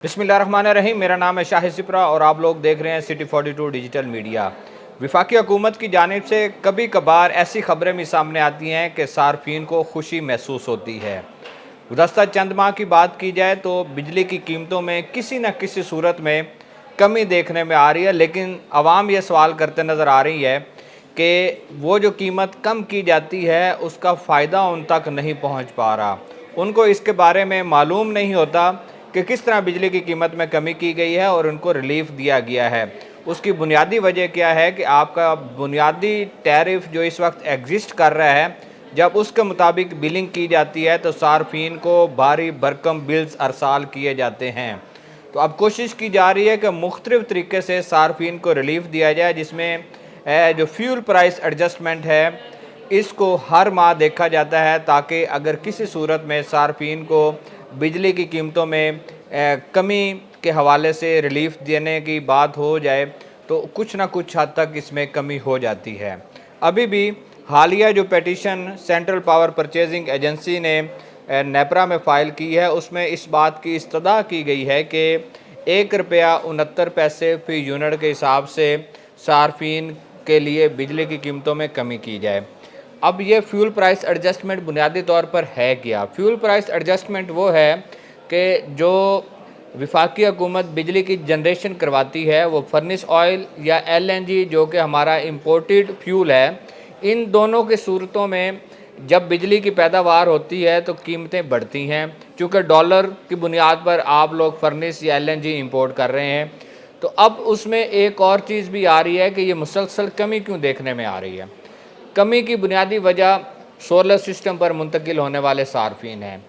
बिस्मिल्लाहिर्रहमानिर्रहीम। मेरा नाम है शाहिद सिपरा और आप लोग देख रहे हैं सिटी 42 डिजिटल मीडिया। वफाकी हुकूमत की जानिब से कभी कभार ऐसी खबरें भी सामने आती हैं कि सार्फिन को खुशी महसूस होती है। गुज़श्ता चंद माह की बात की जाए तो बिजली की कीमतों में किसी न किसी सूरत में कमी देखने में आ रही है, लेकिन आवाम ये सवाल करते नज़र आ रही है कि वो जो कीमत कम की जाती है उसका फ़ायदा उन तक नहीं पहुंच पा रहा। उनको इसके बारे में मालूम नहीं होता कि किस तरह बिजली की कीमत में कमी की गई है और उनको रिलीफ दिया गया है। उसकी बुनियादी वजह क्या है कि आपका बुनियादी टैरिफ जो इस वक्त एग्जिस्ट कर रहा है, जब उसके मुताबिक बिलिंग की जाती है तो सार्फिन को भारी भरकम बिल्स अरसाल किए जाते हैं। तो अब कोशिश की जा रही है कि मुख्तलिफ़ तरीके से सार्फिन को रिलीफ दिया जाए, जिसमें जो फ्यूल प्राइस एडजस्टमेंट है इसको हर माह देखा जाता है, ताकि अगर किसी सूरत में सार्फिन को बिजली की कीमतों में कमी के हवाले से रिलीफ देने की बात हो जाए तो कुछ ना कुछ हद तक इसमें कमी हो जाती है। अभी भी हालिया जो petition central power purchasing agency ने नेपरा में फ़ाइल की है, उसमें इस बात की इस्तदा की गई है कि 1 रुपया 69 पैसे फ़ी यूनिट के हिसाब से सार्फिन के लिए बिजली की कीमतों में कमी की जाए। अब ये फ्यूल प्राइस एडजस्टमेंट बुनियादी तौर पर है क्या? फ्यूल प्राइस एडजस्टमेंट वो है कि जो वफाकी हुकूमत बिजली की जनरेशन करवाती है वो फर्नेस ऑयल या एलएनजी जो कि हमारा इम्पोर्टेड फ्यूल है, इन दोनों की सूरतों में जब बिजली की पैदावार होती है तो कीमतें बढ़ती हैं, चूँकि डॉलर की बुनियाद पर आप लोग फर्नेस या एलएनजी इंपोर्ट कर रहे हैं। तो अब उसमें एक और चीज़ भी आ रही है कि ये मुसलसल कमी क्यों देखने में आ रही है। कमी की बुनियादी वजह सोलर सिस्टम पर मुंतकिल होने वाले सार्फिन हैं।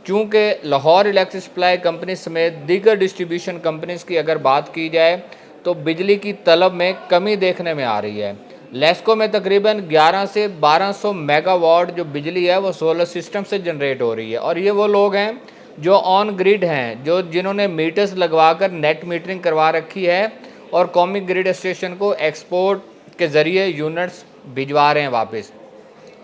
चूँकि लाहौर इलेक्ट्रिक सप्लाई कंपनी समेत दीगर डिस्ट्रीब्यूशन कंपनीज़ की अगर बात की जाए तो बिजली की तलब में कमी देखने में आ रही है। लेस्को में तकरीबन 11 से 1200 मेगावाट जो बिजली है वो सोलर सिस्टम से जनरेट हो रही है, और ये वो लोग हैं जो ऑन ग्रिड हैं, जो जिन्होंने मीटर्स लगवा कर नेट मीटरिंग करवा रखी है और कौमी ग्रिड स्टेशन को एक्सपोर्ट के ज़रिए यूनिट्स भिजवा रहे हैं वापस।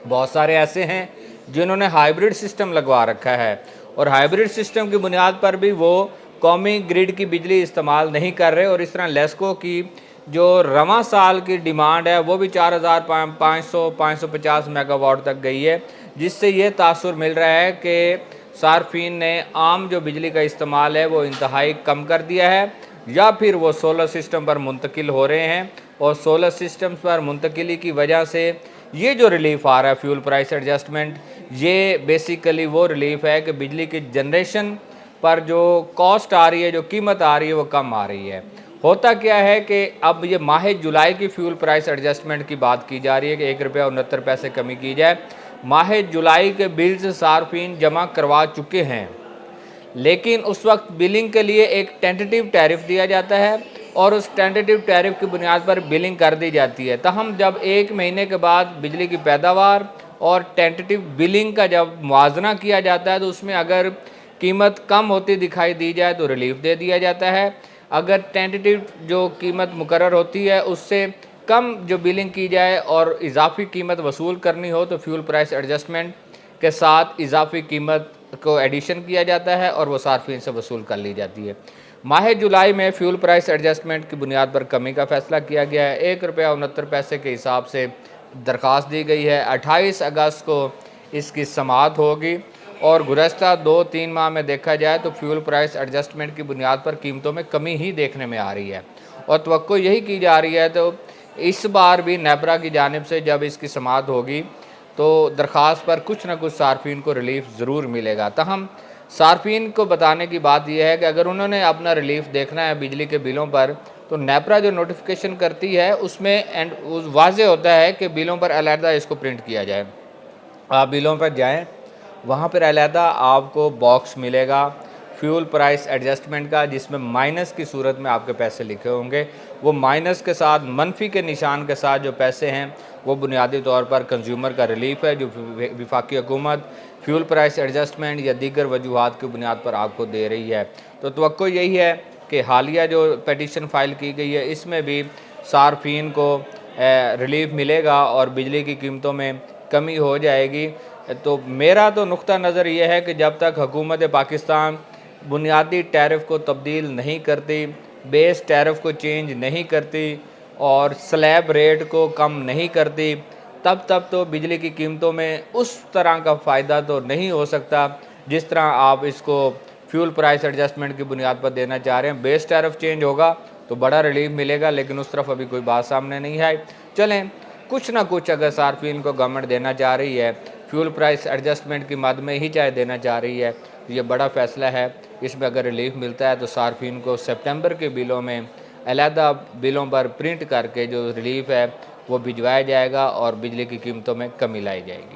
बहुत सारे ऐसे हैं जिन्होंने हाइब्रिड सिस्टम लगवा रखा है और हाइब्रिड सिस्टम की बुनियाद पर भी वो कौमी ग्रिड की बिजली इस्तेमाल नहीं कर रहे, और इस तरह लेस्को की जो रवां साल की डिमांड है वो भी 4500-550 मेगावाट तक गई है, जिससे ये तासुर मिल रहा है कि सार्फिन ने आम जो बिजली का इस्तेमाल है वो इंतहाई कम कर दिया है, या फिर वो सोलर सिस्टम पर मुंतकिल हो रहे हैं, और सोलर सिस्टम पर मुंतकिली की वजह से ये जो रिलीफ आ रहा है फ्यूल प्राइस एडजस्टमेंट, ये बेसिकली वो रिलीफ है कि बिजली की जनरेशन पर जो कॉस्ट आ रही है, जो कीमत आ रही है वो कम आ रही है। होता क्या है कि अब ये माह जुलाई की फ्यूल प्राइस एडजस्टमेंट की बात की जा रही है कि 1 रुपया 69 पैसे कमी की जाए। माह जुलाई के बिल्स सार्फिन जमा करवा चुके हैं, लेकिन उस वक्त बिलिंग के लिए एक टेंटेटिव टैरिफ दिया जाता है और उस टेंटेटिव टैरिफ की बुनियाद पर बिलिंग कर दी जाती है। तहम जब 1 महीने के बाद बिजली की पैदावार और टेंटेटिव बिलिंग का जब मुआवजा किया जाता है तो उसमें अगर कीमत कम होती दिखाई दी जाए तो रिलीफ दे दिया जाता है। अगर टेंटेटिव जो कीमत मुकर्रर होती है उससे कम जो बिलिंग की जाए और इजाफी कीमत वसूल करनी हो तो फ्यूल प्राइस एडजस्टमेंट के साथ इजाफी कीमत को एडिशन किया जाता है और वो सार्फिन से वसूल कर ली जाती है। माह जुलाई में फ्यूल प्राइस एडजस्टमेंट की बुनियाद पर कमी का फैसला किया गया है। 1 रुपया 69 पैसे के हिसाब से दरख्वास्त दी गई है। 28 अगस्त को इसकी समाअत होगी और गुज़श्ता 2-3 माह में देखा जाए तो फ्यूल प्राइस एडजस्टमेंट की बुनियाद पर कीमतों में कमी ही देखने में आ रही है, और तवक्को यही की जा रही है। तो इस बार भी नेपरा की जानिब से जब इसकी समाअत होगी तो दरख्वास्त पर कुछ ना कुछ सार्फिन को रिलीफ ज़रूर मिलेगा। तहम सार्फिन को बताने की बात यह है कि अगर उन्होंने अपना रिलीफ देखना है बिजली के बिलों पर तो नेपरा जो नोटिफिकेशन करती है उसमें एंड वाज़े होता है कि बिलों पर अलहदा इसको प्रिंट किया जाए। आप बिलों पर जाएं, वहाँ पर अलहदा आपको बॉक्स मिलेगा फ्यूल प्राइस एडजस्टमेंट का, जिसमें माइनस की सूरत में आपके पैसे लिखे होंगे। वो माइनस के साथ मनफी के निशान के साथ जो पैसे हैं वो बुनियादी तौर पर कंज्यूमर का रिलीफ है जो वफाकी हुकूमत फ्यूल प्राइस एडजस्टमेंट या दीगर वजूहात की बुनियाद पर आपको दे रही है। तो तवक्को यही है कि हालिया जो पटिशन फ़ाइल की गई है इसमें भी सार्फिन को रिलीफ मिलेगा और बिजली की कीमतों में कमी हो जाएगी। तो मेरा तो नुक्ता नज़र ये है कि जब तक हुकूमत पाकिस्तान बुनियादी टैरिफ को तब्दील नहीं करती, बेस टैरिफ को चेंज नहीं करती और स्लैब रेट को कम नहीं करती, तब तो बिजली की कीमतों में उस तरह का फ़ायदा तो नहीं हो सकता जिस तरह आप इसको फ्यूल प्राइस एडजस्टमेंट की बुनियाद पर देना चाह रहे हैं। बेस टैरिफ चेंज होगा तो बड़ा रिलीफ मिलेगा, लेकिन उस तरफ अभी कोई बात सामने नहीं आई। चलें, कुछ ना कुछ अगर सार्फिन को गवर्नमेंट देना चाह रही है, फ्यूल प्राइस एडजस्टमेंट की मद में ही चाहे देना चाह रही है, तो ये बड़ा फ़ैसला है। इसमें अगर रिलीफ मिलता है तो सार्फिन को सितंबर के बिलों में अलहदा बिलों पर प्रिंट करके जो रिलीफ है वो भिजवाया जाएगा और बिजली की कीमतों में कमी लाई जाएगी।